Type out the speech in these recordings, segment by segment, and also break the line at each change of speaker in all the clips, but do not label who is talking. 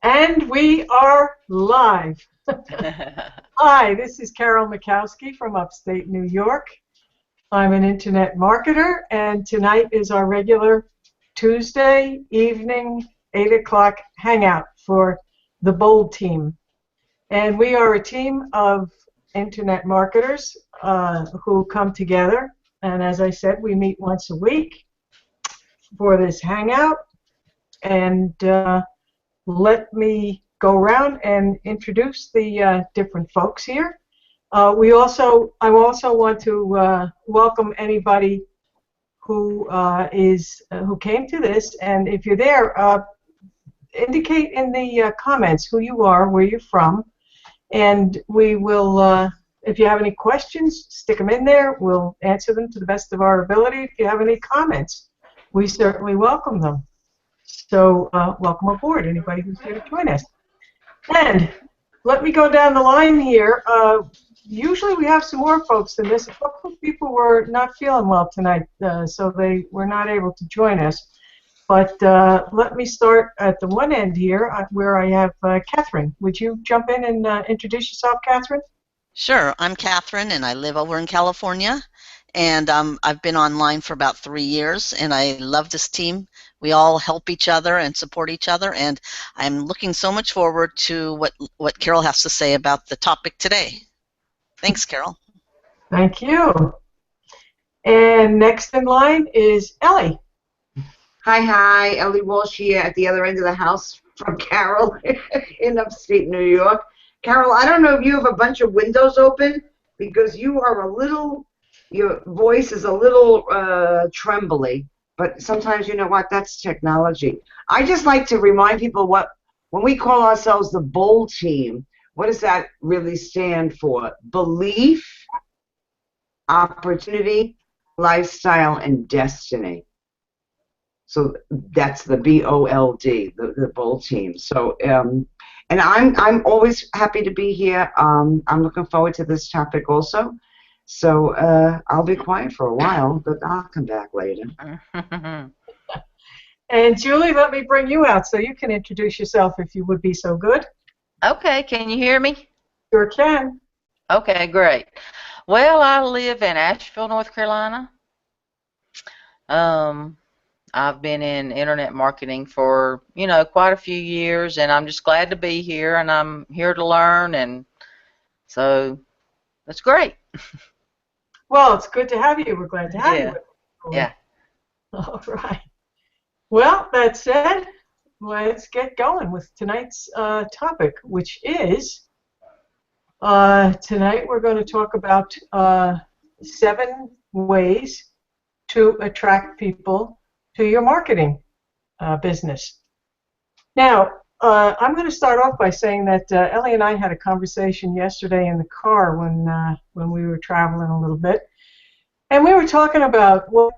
And we are live. Hi, this is Carol Mikowski from upstate New York. I'm an internet marketer, and tonight is our regular Tuesday evening 8 o'clock hangout for the Bold team. And we are a team of internet marketers who come together. And as I said, we meet once a week for this hangout. And let me go around and introduce the different folks here. I also want to welcome anybody who came to this, and if you're there, indicate in the comments who you are, where you're from, and we will. If you have any questions, stick them in there. We'll answer them to the best of our ability. If you have any comments, we certainly welcome them. So welcome aboard, anybody who's here to join us. And let me go down the line here. Usually we have some more folks than this. A couple of people were not feeling well tonight, so they were not able to join us. But let me start at the one end here where I have Catherine. Would you jump in and introduce yourself, Catherine?
Sure. I'm Catherine, and I live over in California. And I've been online for about 3 years, and I love this team. We all help each other and support each other, and I'm looking so much forward to what Carol has to say about the topic today. Thanks, Carol.
Thank you. And next in line is Ellie.
Hi, Ellie Walsh here at the other end of the house from Carol in upstate New York. Carol, I don't know if you have a bunch of windows open because your voice is a little trembly, but sometimes you know what, that's technology. I just like to remind people when we call ourselves the Bold team, what does that really stand for? Belief, opportunity, lifestyle, and destiny. So that's the BOLD, the Bold team. So, and I'm always happy to be here. I'm looking forward to this topic also. So I'll be quiet for a while, but I'll come back later.
And Julie, let me bring you out so you can introduce yourself if you would be so good.
Okay, can you hear me?
Sure can.
Okay, great. Well, I live in Asheville, North Carolina. I've been in internet marketing for, quite a few years, and I'm just glad to be here, and I'm here to learn, and so that's great.
Well, it's good to have you. We're glad to have you.
Yeah.
All right. Well, that said, let's get going with tonight's topic, which is tonight we're going to talk about 7 ways to attract people to your marketing business. Now, I'm going to start off by saying that Ellie and I had a conversation yesterday in the car when we were traveling a little bit, and we were talking about what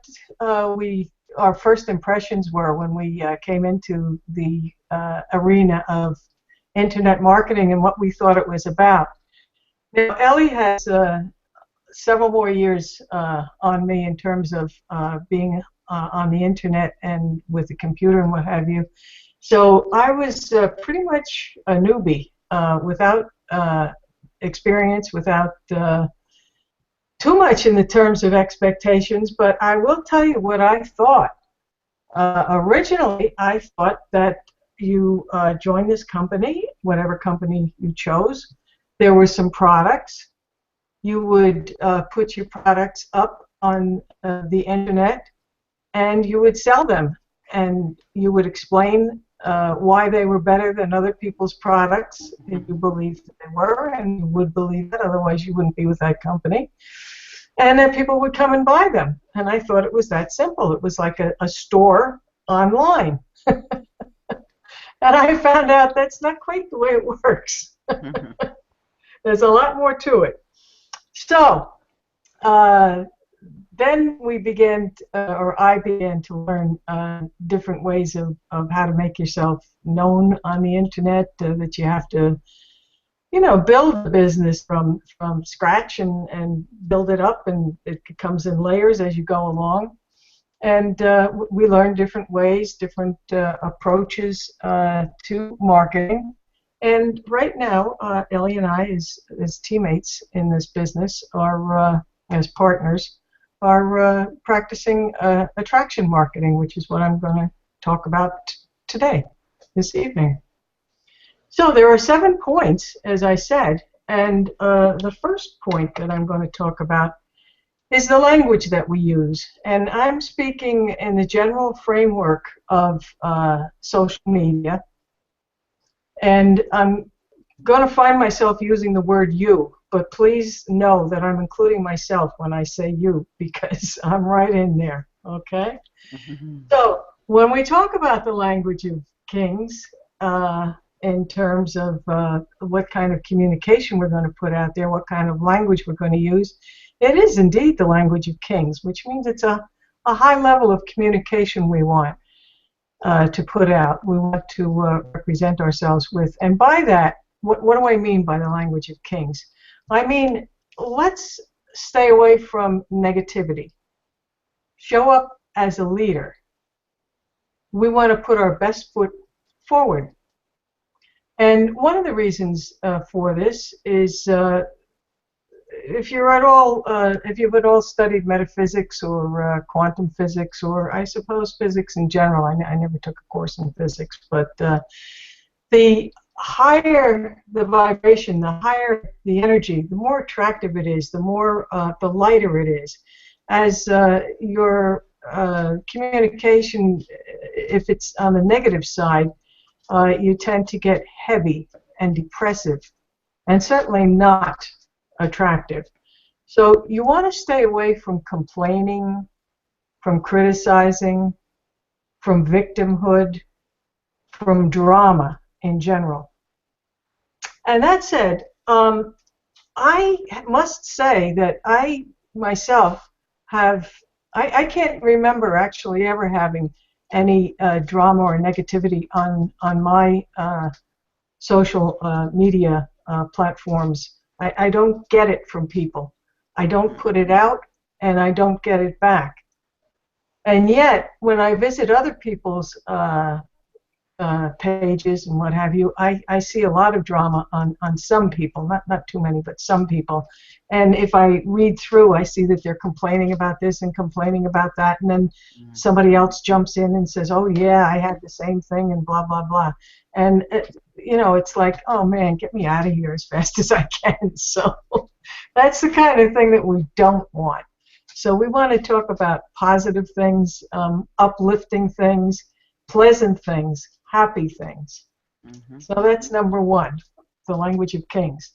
our first impressions were when we came into the arena of internet marketing and what we thought it was about. Now, Ellie has several more years on me in terms of being on the internet and with the computer and what have you. So I was pretty much a newbie without experience, without too much in the terms of expectations, but I will tell you what I thought. Originally, I thought that you joined this company, whatever company you chose. There were some products. You would put your products up on the internet, and you would sell them, and you would explain why they were better than other people's products if you believed that they were, and you would believe it, otherwise you wouldn't be with that company. And then people would come and buy them, and I thought it was that simple. It was like a store online. And I found out that's not quite the way it works. There's a lot more to it. So then we began, or I began to learn different ways of how to make yourself known on the internet, that you have to, build a business from scratch and build it up, and it comes in layers as you go along. And we learn different ways, different approaches to marketing. And right now, Ellie and I, as teammates in this business, are as partners, are practicing attraction marketing, which is what I'm going to talk about today, this evening. So there are 7 points, as I said, and the first point that I'm going to talk about is the language that we use. And I'm speaking in the general framework of social media, and I'm going to find myself using the word you, but please know that I'm including myself when I say you, because I'm right in there, okay? So when we talk about the language of kings, in terms of what kind of communication we're going to put out there, what kind of language we're going to use, it is indeed the language of kings, which means it's a high level of communication we want to put out. We want to represent ourselves with. And by that, what do I mean by the language of kings? I mean, let's stay away from negativity. Show up as a leader. We want to put our best foot forward. And one of the reasons for this is if you've at all studied metaphysics or quantum physics, or I suppose physics in general. I never took a course in physics, but the higher the vibration, the higher the energy, the more attractive it is, the more the lighter it is. As your communication, if it's on the negative side, you tend to get heavy and depressive, and certainly not attractive. So you want to stay away from complaining, from criticizing, from victimhood, from drama in general. And that said, I must say that I myself I can't remember actually ever having any drama or negativity on my social media platforms. I don't get it from people. I don't put it out, and I don't get it back. And yet, when I visit other people's pages and what have you, I see a lot of drama on some people, not too many, but some people. And if I read through, I see that they're complaining about this and complaining about that, and then somebody else jumps in and says, oh yeah, I had the same thing, and blah, blah, blah. And, it's like, oh man, get me out of here as fast as I can. So that's the kind of thing that we don't want. So we want to talk about positive things, uplifting things, pleasant things, happy things. So that's number 1, the language of kings.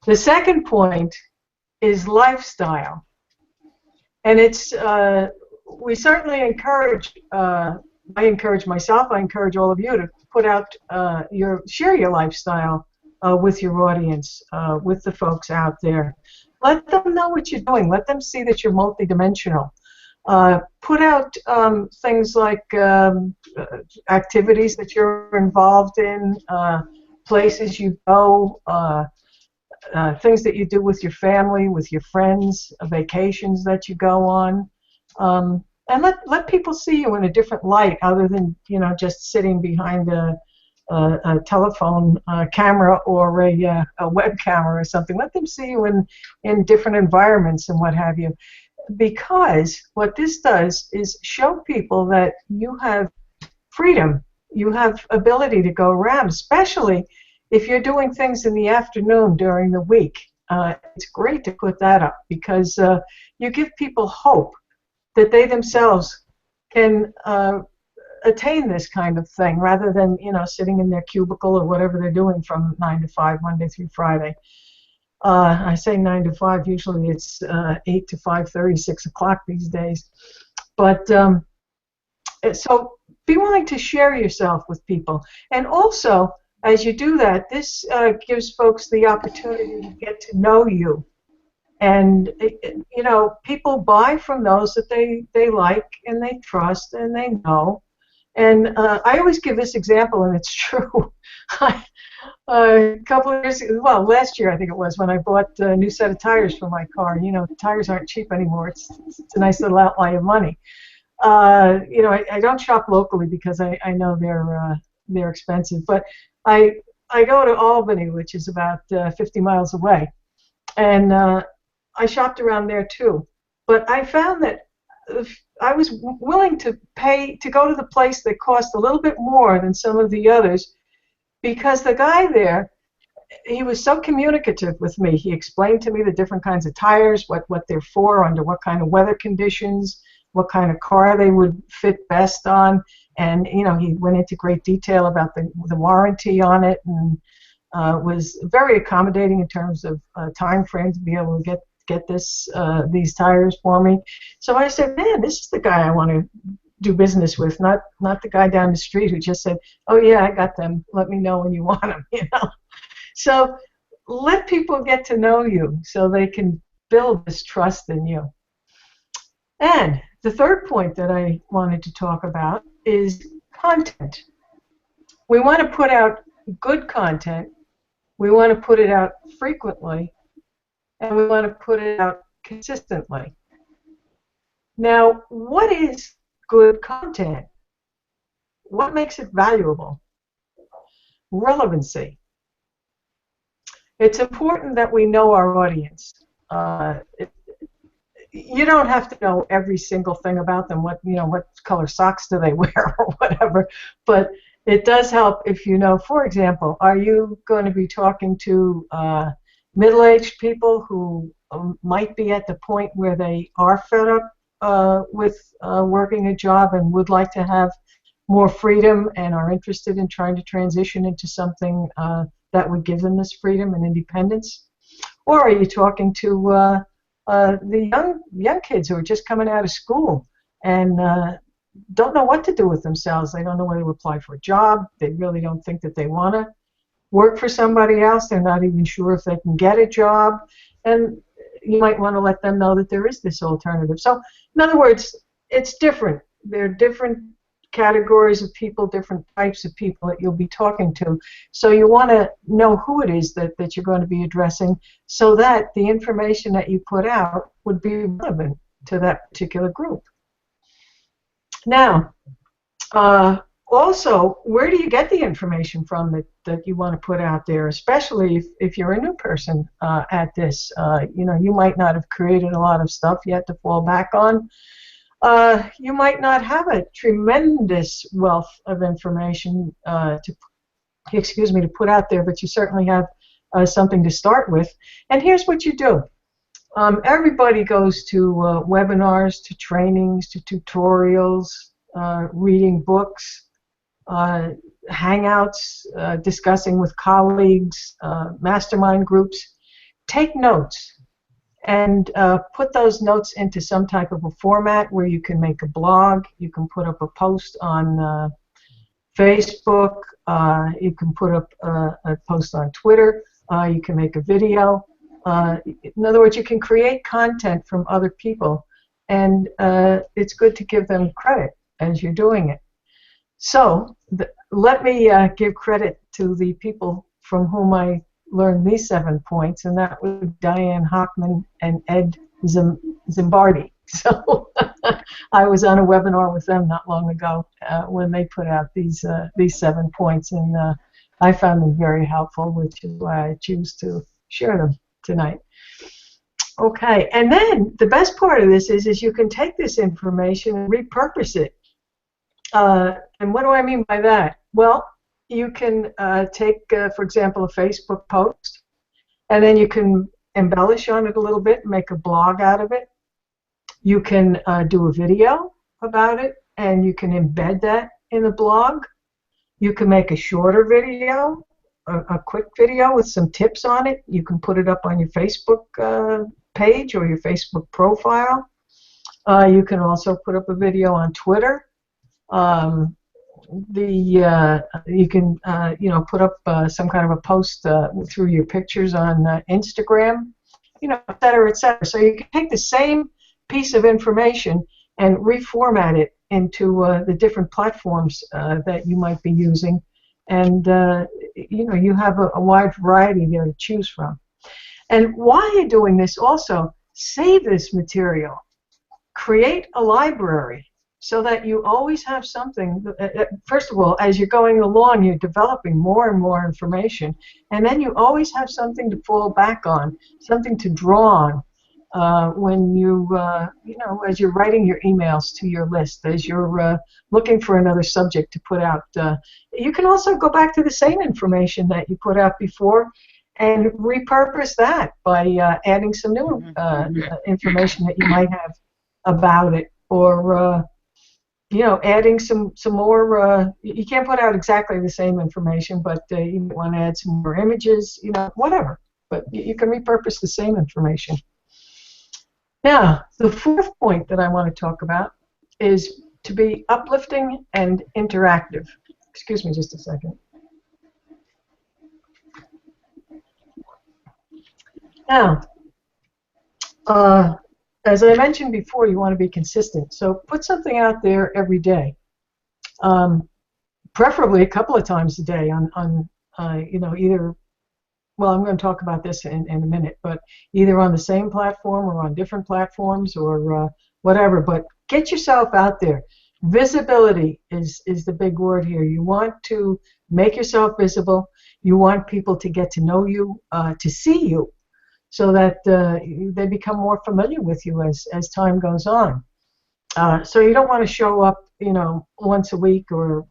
The second point is lifestyle. And it's, we certainly encourage, I encourage myself, I encourage all of you to put out, share your lifestyle with your audience, with the folks out there. Let them know what you're doing. Let them see that you're multidimensional. Put out things like activities that you're involved in, places you go, things that you do with your family, with your friends, vacations that you go on, and let people see you in a different light, other than just sitting behind a telephone camera or a web camera or something. Let them see you in different environments and what have you. Because what this does is show people that you have freedom, you have ability to go around, especially if you're doing things in the afternoon during the week. It's great to put that up, because you give people hope that they themselves can attain this kind of thing, rather than sitting in their cubicle or whatever they're doing from 9 to 5, Monday through Friday. I say 9 to 5. Usually it's 8 to 5:30, 6 o'clock these days. But so be willing to share yourself with people. And also, as you do that, this gives folks the opportunity to get to know you. And people buy from those that they like and they trust and they know. And I always give this example, and it's true. A couple of years ago, well, last year I think it was, when I bought a new set of tires for my car. Tires aren't cheap anymore. It's a nice little outlay of money. You know, I don't shop locally because I know they're expensive, but I go to Albany, which is about 50 miles away, and I shopped around there too. But I found that if I was willing to pay to go to the place that cost a little bit more than some of the others because the guy there, he was so communicative with me. He explained to me the different kinds of tires, what they're for, under what kind of weather conditions, what kind of car they would fit best on, and you know he went into great detail about the warranty on it, and was very accommodating in terms of time frame to be able to get these tires for me. So I said, man, this is the guy I want to do business with, not the guy down the street who just said, oh yeah, I got them. Let me know when you want them. You know. So let people get to know you so they can build this trust in you. And the third point that I wanted to talk about is content. We want to put out good content. We want to put it out frequently. And we want to put it out consistently. Now, what is good content? What makes it valuable? Relevancy. It's important that we know our audience. You don't have to know every single thing about them. What color socks do they wear or whatever. But it does help if you know. For example, are you going to be talking to middle-aged people who might be at the point where they are fed up with working a job and would like to have more freedom and are interested in trying to transition into something that would give them this freedom and independence? Or are you talking to the young kids who are just coming out of school and don't know what to do with themselves? They don't know whether to apply for a job. They really don't think that they want to work for somebody else. They're not even sure if they can get a job. And you might want to let them know that there is this alternative. So, in other words, it's different. There are different categories of people, different types of people that you'll be talking to. So you want to know who it is that you're going to be addressing so that the information that you put out would be relevant to that particular group. Now, also, where do you get the information from that you want to put out there, especially if you're a new person at this? You know, you might not have created a lot of stuff yet to fall back on. You might not have a tremendous wealth of information to put out there, but you certainly have something to start with. And here's what you do. Everybody goes to webinars, to trainings, to tutorials, reading books, hangouts, discussing with colleagues, mastermind groups. Take notes. And put those notes into some type of a format where you can make a blog, you can put up a post on Facebook, you can put up a post on Twitter, you can make a video. In other words, you can create content from other people, and it's good to give them credit as you're doing it. So let me give credit to the people from whom I learned these 7 points, and that was Diane Hockman and Ed Zimbardi. So I was on a webinar with them not long ago when they put out these 7 points, and I found them very helpful, which is why I choose to share them tonight. Okay, and then the best part of this is you can take this information and repurpose it. And what do I mean by that? Well, you can take, for example, a Facebook post, and then you can embellish on it a little bit and make a blog out of it. You can do a video about it, and you can embed that in the blog. You can make a shorter video, a quick video with some tips on it. You can put it up on your Facebook page or your Facebook profile. You can also put up a video on Twitter. You can put up some kind of a post through your pictures on Instagram, et cetera, et cetera. So you can take the same piece of information and reformat it into the different platforms that you might be using, and you have a wide variety there to choose from. And while you're doing this, also save this material. Create a library. so that you always have something. First of all, as you're going along, you're developing more and more information, and then you always have something to fall back on, something to draw on when as you're writing your emails to your list, as you're looking for another subject to put out. You can also go back to the same information that you put out before and repurpose that by adding some new information that you might have about it, or adding some more. You can't put out exactly the same information, but you might want to add some more images, whatever. But you can repurpose the same information. Now, the fourth point that I want to talk about is to be uplifting and interactive. Excuse me just a second. Now, as I mentioned before, you want to be consistent. So put something out there every day, preferably a couple of times a day on either. Well, I'm going to talk about this in a minute, but either on the same platform or on different platforms or whatever. But get yourself out there. Visibility is the big word here. You want to make yourself visible. You want people to get to know you, to see you, so that they become more familiar with you as time goes on. So you don't want to show up, once a week or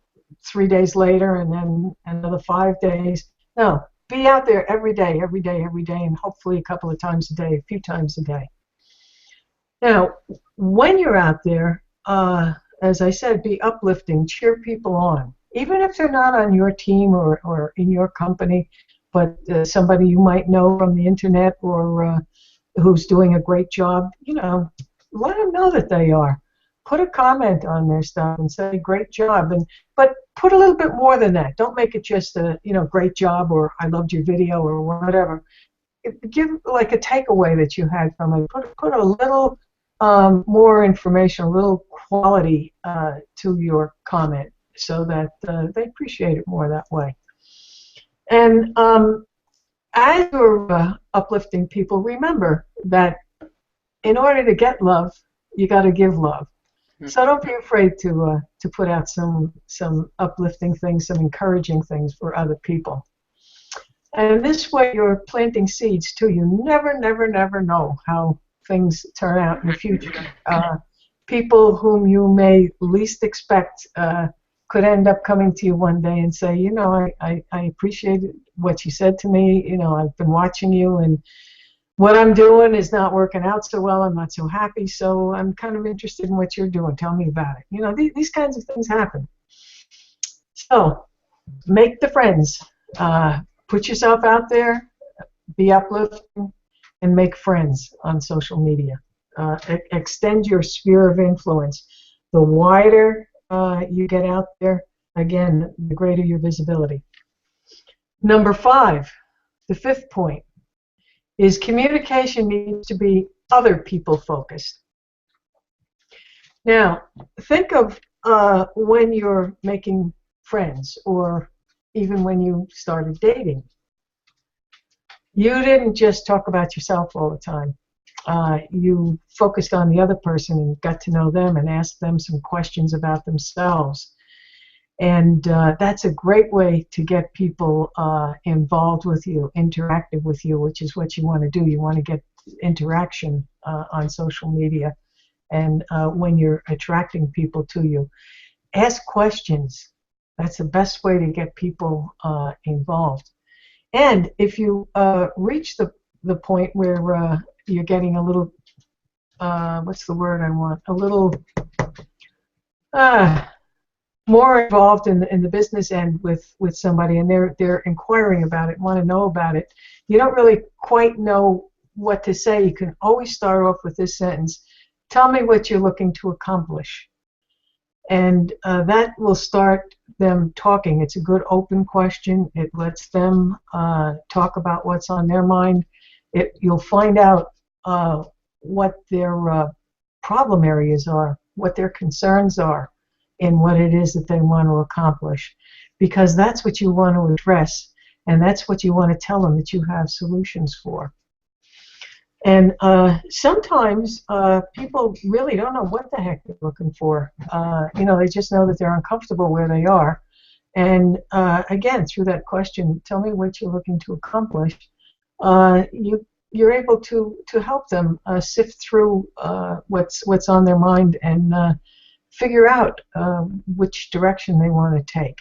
3 days later and then another 5 days. No, be out there every day, and hopefully a couple of times a day, a few times a day. Now, when you're out there, as I said, be uplifting, cheer people on. Even if they're not on your team or in your company, but somebody you might know from the internet or who's doing a great job, let them know that they are. Put a comment on their stuff and say, great job. But put a little bit more than that. Don't make it just a, great job or I loved your video or whatever. Give like a takeaway that you had from it. Put a little more information, a little quality to your comment so that they appreciate it more that way. And as you're uplifting people, remember that in order to get love, you got to give love. So don't be afraid to put out some uplifting things, some encouraging things for other people. And this way you're planting seeds too. You never know how things turn out in the future. People whom you may least expect could end up coming to you one day and say, I appreciate what you said to me. I've been watching you, and what I'm doing is not working out so well. I'm not so happy, so I'm kind of interested in what you're doing. Tell me about it. These kinds of things happen. So make the friends. Put yourself out there, be uplifting, and make friends on social media. Extend your sphere of influence. The wider you get out there, again, the greater your visibility. Number 5, the fifth point, is communication needs to be other people focused. Now, think of when you're making friends or even when you started dating. You didn't just talk about yourself all the time. You focused on the other person and got to know them and asked them some questions about themselves. And that's a great way to get people involved with you, interactive with you, which is what you want to do. You want to get interaction on social media. And when you're attracting people to you, ask questions. That's the best way to get people involved. And if you reach the point where you're getting a little, what's the word I want? A little more involved in the business end with somebody, and they're inquiring about it, want to know about it. You don't really quite know what to say. You can always start off with this sentence: "Tell me what you're looking to accomplish." And that will start them talking. It's a good open question. It lets them talk about what's on their mind. You'll find out what their problem areas are, what their concerns are, and what it is that they want to accomplish. Because that's what you want to address, and that's what you want to tell them that you have solutions for. And sometimes people really don't know what the heck they're looking for. They just know that they're uncomfortable where they are. And again, through that question, tell me what you're looking to accomplish, you're able to help them sift through what's on their mind and figure out which direction they want to take.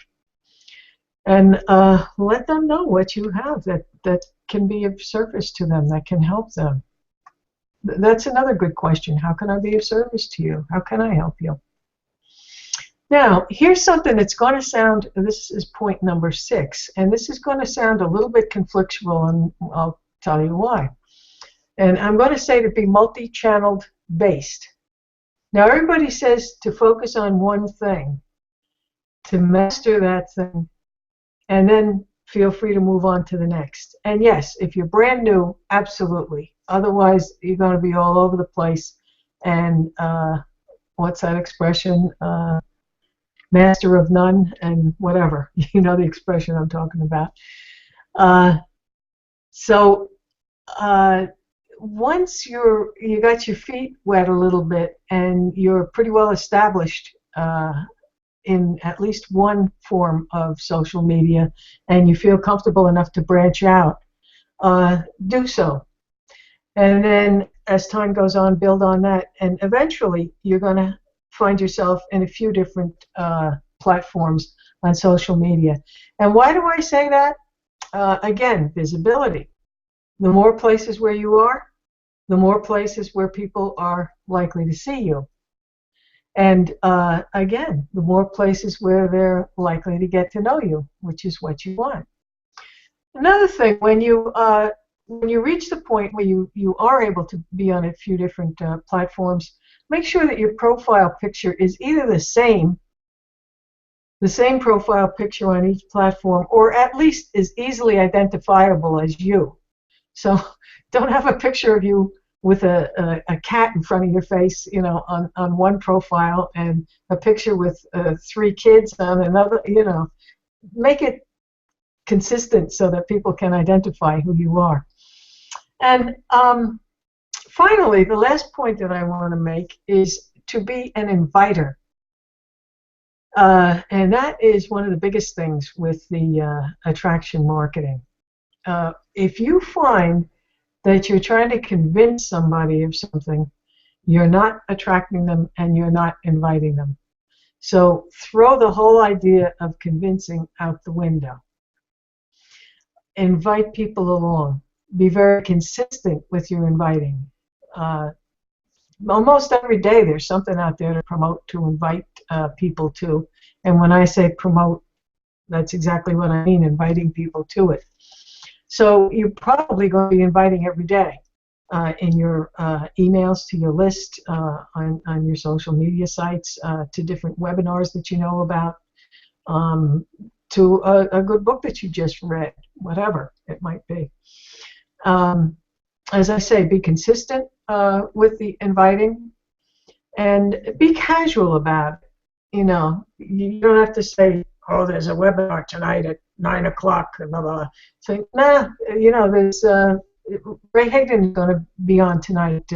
And let them know what you have that can be of service to them, that can help them. That's another good question. How can I be of service to you? How can I help you? Now, here's something that's going to sound, this is point number 6, and this is going to sound a little bit conflictual, and I'll tell you why. And I'm going to say to be multi-channeled based. Now, everybody says to focus on one thing, to master that thing, and then feel free to move on to the next. And yes, if you're brand new, absolutely. Otherwise, you're going to be all over the place. And what's that expression? Master of none and whatever. You know the expression I'm talking about. Once you got your feet wet a little bit and you're pretty well established in at least one form of social media, and you feel comfortable enough to branch out, do so. And then as time goes on, build on that, and eventually you're going to find yourself in a few different platforms on social media. And why do I say that? Again, visibility. The more places where you are, the more places where people are likely to see you. And again, the more places where they're likely to get to know you, which is what you want. Another thing, when you reach the point where you are able to be on a few different platforms, make sure that your profile picture is either the same profile picture on each platform, or at least is easily identifiable as you. So don't have a picture of you with a cat in front of your face, on one profile, and a picture with 3 kids on another. Make it consistent so that people can identify who you are. And finally, the last point that I want to make is to be an inviter. And that is one of the biggest things with the attraction marketing. If you find that you're trying to convince somebody of something, you're not attracting them and you're not inviting them. So throw the whole idea of convincing out the window. Invite people along. Be very consistent with your inviting. Almost every day there's something out there to promote, to invite people to. And when I say promote, that's exactly what I mean, inviting people to it. So you're probably going to be inviting every day in your emails, to your list, on your social media sites, to different webinars that you know about, to a good book that you just read, whatever it might be. As I say, be consistent with the inviting, and be casual about it. You don't have to say, oh, there's a webinar tonight at 9 o'clock, blah, blah, blah. So, there's Ray Hayden is going to be on tonight,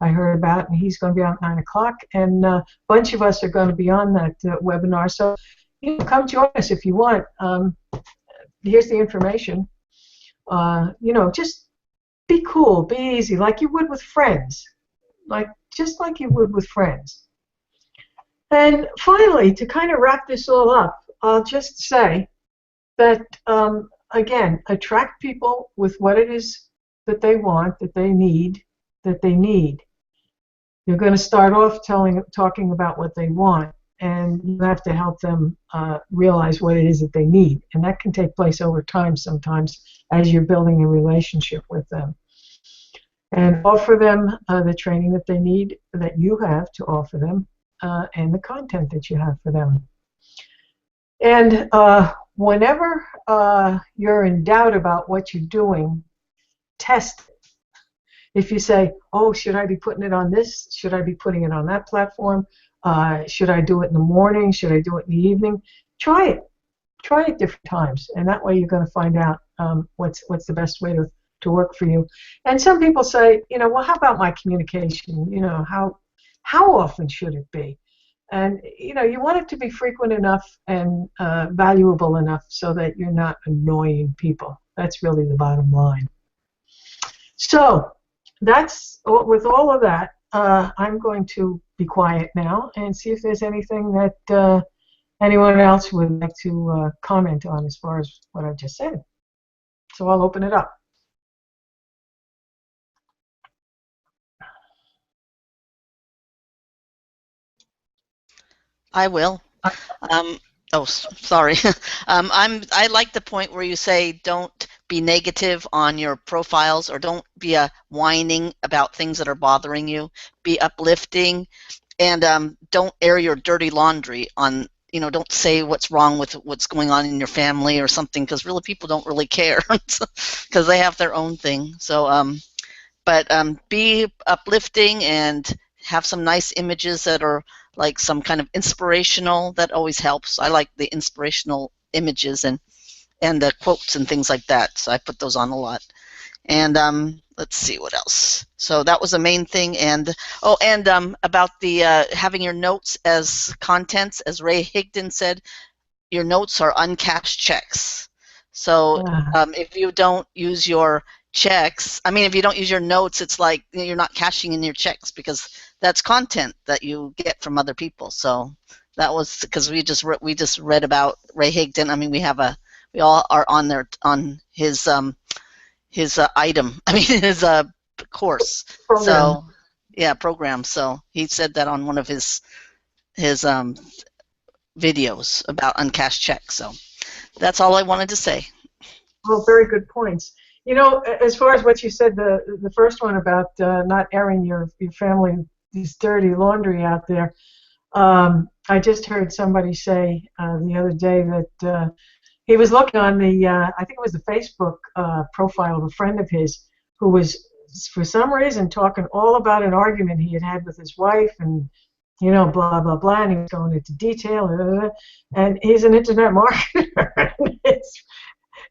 I heard about, and he's going to be on at 9 o'clock, and a bunch of us are going to be on that webinar. So, come join us if you want. Here's the information. Just be cool, be easy, like you would with friends. Just like you would with friends. And finally, to kind of wrap this all up, I'll just say that, again, attract people with what it is that they want, that they need. You're going to start off talking about what they want, and you have to help them realize what it is that they need. And that can take place over time sometimes as you're building a relationship with them. And offer them the training that they need, that you have to offer them, and the content that you have for them. And whenever you're in doubt about what you're doing, test it. If you say, oh, should I be putting it on this? Should I be putting it on that platform? Should I do it in the morning? Should I do it in the evening? Try it. Try it different times, and that way you're going to find out what's the best way to work for you. And some people say, well, how about my communication? How often should it be? And you want it to be frequent enough and valuable enough so that you're not annoying people. That's really the bottom line. So that's with all of that. I'm going to be quiet now and see if there's anything that anyone else would like to comment on as far as what I've just said. So I'll open it up.
I will. Sorry. I like the point where you say don't be negative on your profiles, or don't be whining about things that are bothering you. Be uplifting, and don't air your dirty laundry on. Don't say what's wrong with what's going on in your family or something, because really people don't really care because they have their own thing. So, but be uplifting and have some nice images that are like some kind of inspirational. That always helps. I like the inspirational images and the quotes and things like that. So I put those on a lot. And let's see what else. So that was the main thing. And about the having your notes as contents, as Ray Higdon said, your notes are uncashed checks. So if you don't use your checks, if you don't use your notes, it's like you're not cashing in your checks, because that's content that you get from other people. So that was because we just read about Ray Higdon. We all are on there on his item. His course.
Program.
So yeah, program. So he said that on one of his videos about uncashed checks. So that's all I wanted to say.
Well, very good points. As far as what you said, the first one about not airing your family's dirty laundry out there, I just heard somebody say the other day that he was looking on I think it was the Facebook profile of a friend of his who was, for some reason, talking all about an argument he had had with his wife, and blah, blah, blah, and he was going into detail, and he's an internet marketer.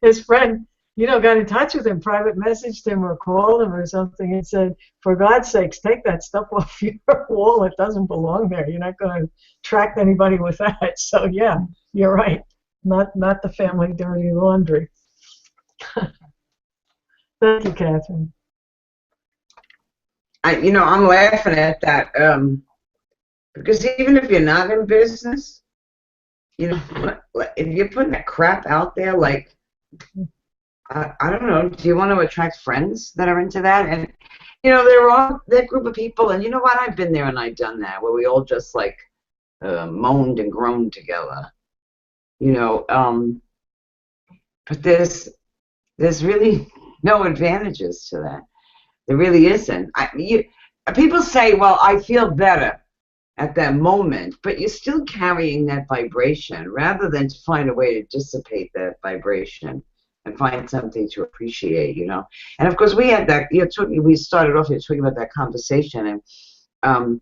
His friend, got in touch with him, private messaged him or called him or something, and said, for God's sakes, take that stuff off your wall. It doesn't belong there. You're not going to attract anybody with that. So, yeah, you're right. Not the family dirty laundry. Thank you, Catherine.
I'm laughing at that because even if you're not in business, if you're putting that crap out there, like, I don't know, do you want to attract friends that are into that? And, they're all that group of people, and you know what? I've been there and I've done that, where we all just, like, moaned and groaned together. But there's really no advantages to that. There really isn't. People say, well, I feel better at that moment, but you're still carrying that vibration, rather than to find a way to dissipate that vibration and find something to appreciate, And of course, we had that. We started off here talking about that conversation, and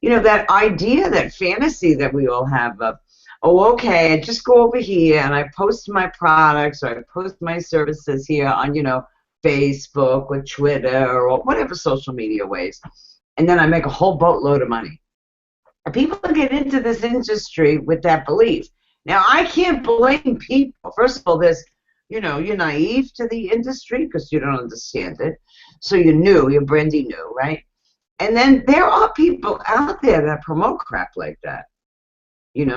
that idea, that fantasy that we all have of, oh, okay, I just go over here and I post my products, or I post my services here on, Facebook or Twitter or whatever social media ways, and then I make a whole boatload of money. And people get into this industry with that belief. Now, I can't blame people. First of all, you're naive to the industry because you don't understand it. So you're brandy new, right? And then there are people out there that promote crap like that.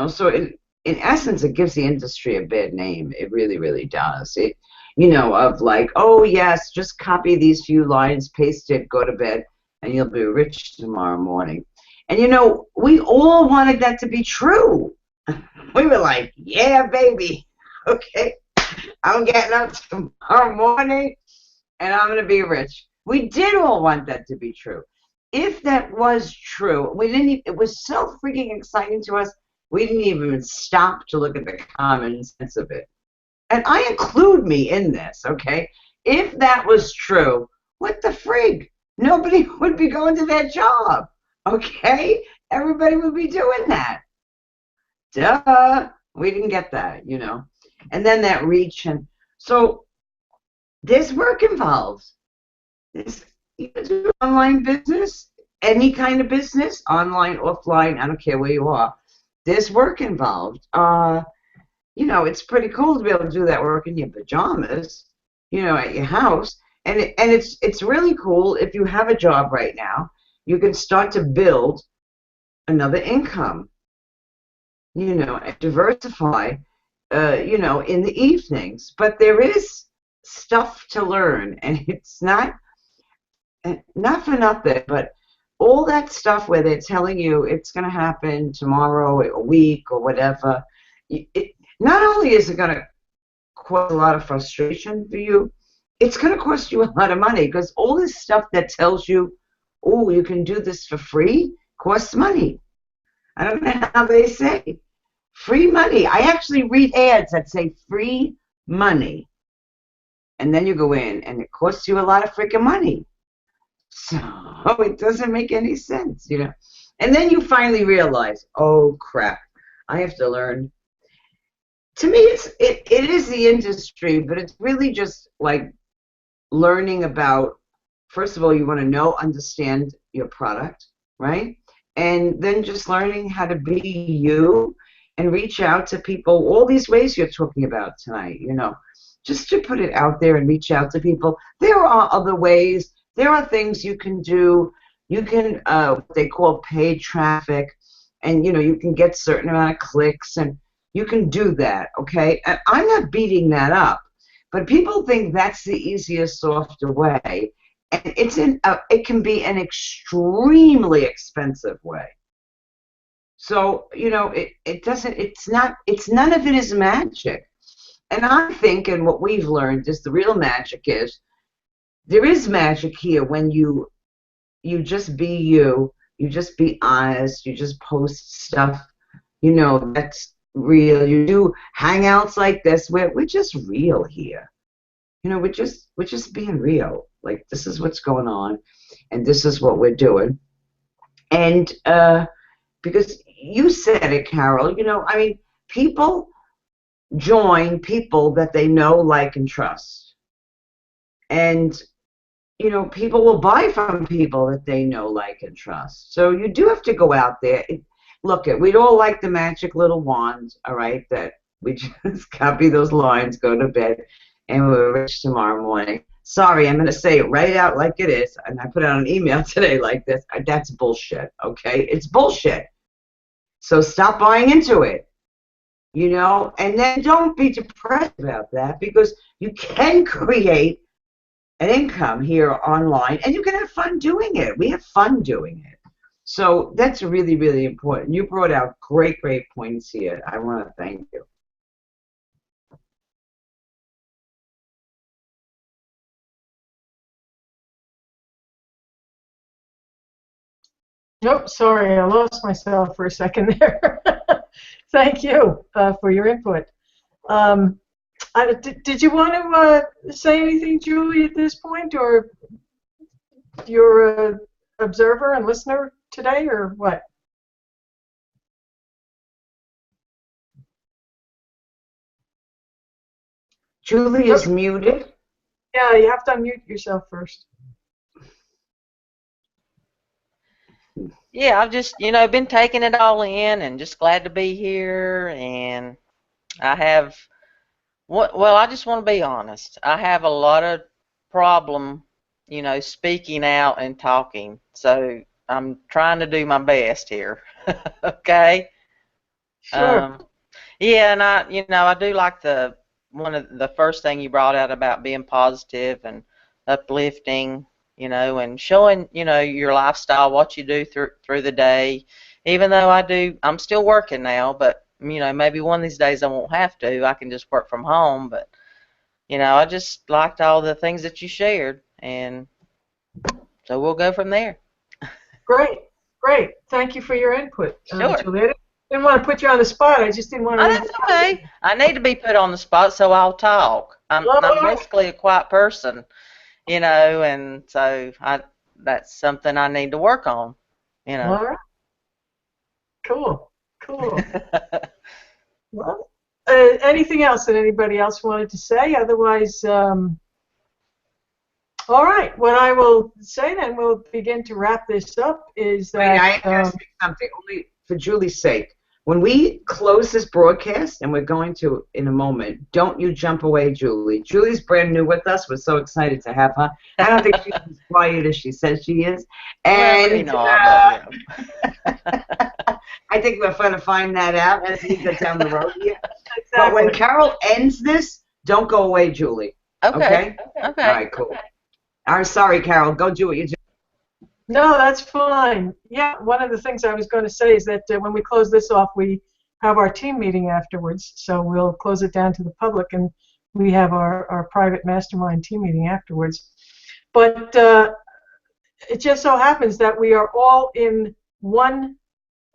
So in essence, it gives the industry a bad name. It really, really does. Of like, oh, yes, just copy these few lines, paste it, go to bed, and you'll be rich tomorrow morning. And, we all wanted that to be true. We were like, yeah, baby, okay, I'm getting up tomorrow morning, and I'm going to be rich. We did all want that to be true. If that was true, it was so freaking exciting to us, we didn't even stop to look at the common sense of it. And I include me in this, okay? If that was true, what the frig? Nobody would be going to that job, okay? Everybody would be doing that. Duh. We didn't get that, And then that reach. And so There's work involved. You can do online business, any kind of business, online, offline, I don't care where you are. There's work involved. It's pretty cool to be able to do that work in your pajamas, at your house. And it's really cool if you have a job right now. You can start to build another income, and diversify, in the evenings. But there is stuff to learn, and it's not for nothing, but all that stuff where they're telling you it's going to happen tomorrow, a week, or whatever, not only is it going to cause a lot of frustration for you, it's going to cost you a lot of money, because all this stuff that tells you, oh, you can do this for free, costs money. I don't know how they say. Free money. I actually read ads that say free money. And then you go in, and it costs you a lot of freaking money. So it doesn't make any sense, And then you finally realize, oh, crap, I have to learn. To me, it is the industry, but it's really just like learning about, first of all, you want to understand your product, right? And then just learning how to be you and reach out to people, all these ways you're talking about tonight, just to put it out there and reach out to people. There are other ways. There are things you can do. You can, what they call paid traffic, and, you can get a certain amount of clicks, and you can do that, okay? And I'm not beating that up, but people think that's the easiest, softer way, and it can be an extremely expensive way. So, none of it is magic. And I think, and what we've learned is the real magic is, there is magic here when you just be you just be honest, you just post stuff, that's real. You do hangouts like this, we're just real here. We're just being real. Like, this is what's going on, and this is what we're doing. And because you said it, Carol, people join people that they know, like, and trust. And, people will buy from people that they know, like, and trust. So you do have to go out there. We'd all like the magic little wand, all right, that we just copy those lines, go to bed, and we're rich tomorrow morning. Sorry, I'm going to say it right out like it is, and I put out an email today like this. That's bullshit, okay? It's bullshit. So stop buying into it, and then don't be depressed about that, because you can create an income here online, and you can have fun doing it. We have fun doing it. So that's really, really important. You brought out great, great points here. I want to thank you.
Nope, sorry, I lost myself for a second there. Thank you for your input. Did you want to say anything, Julie, at this point, or you're an observer and listener today, or what?
Julie is muted.
Yeah, you have to unmute yourself first.
Yeah, I've just, been taking it all in and just glad to be here. And I just want to be honest. I have a lot of problem, speaking out and talking. So I'm trying to do my best here. Okay?
Sure.
Yeah, and I do like one of the first thing you brought out about being positive and uplifting, and showing, your lifestyle, what you do through the day. Even though I'm still working now, but maybe one of these days I won't have to. I can just work from home. But I just liked all the things that you shared, and so we'll go from there.
Great, great. Thank you for your input,
Sure.
Julie. I didn't want to put you on the spot. I just didn't want to.
Oh, that's okay. I need to be put on the spot, so I'll talk. I'm basically a quiet person, and so that's something I need to work on,
All right. Cool. Well, anything else that anybody else wanted to say? Otherwise, All right. What I will say then, we'll begin to wrap this up, is
Wait, I
that
have to say something, only for Julie's sake. When we close this broadcast, and we're going to in a moment, don't you jump away, Julie. Julie's brand new with us. We're so excited to have her. I don't think she's as quiet as she says she is.
Well,
And
but,
I think we're going to find that out as we get down the road here.
exactly.
But when Carol ends this, don't go away, Julie.
Okay.
All right, cool. All right, sorry, Carol. Go do what you do.
No, that's fine. Yeah, one of the things I was going to say is that when we close this off, we have our team meeting afterwards. So we'll close it down to the public, and we have our private mastermind team meeting afterwards. But it just so happens that we are all in one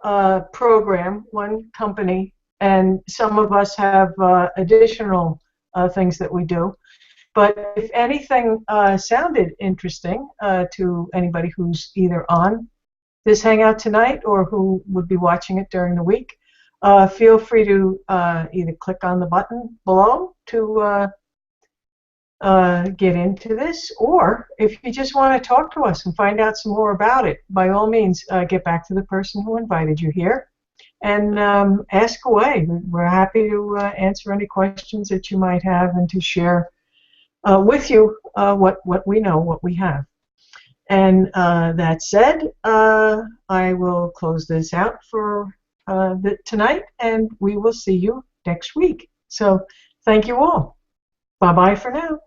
program, one company, and some of us have additional things that we do. But if anything sounded interesting to anybody who's either on this Hangout tonight or who would be watching it during the week, feel free to either click on the button below to get into this, or if you just want to talk to us and find out some more about it, by all means, get back to the person who invited you here and ask away. We're happy to answer any questions that you might have and to share with you what we know, what we have. And that said, I will close this out for tonight, and we will see you next week. So thank you all. Bye-bye for now.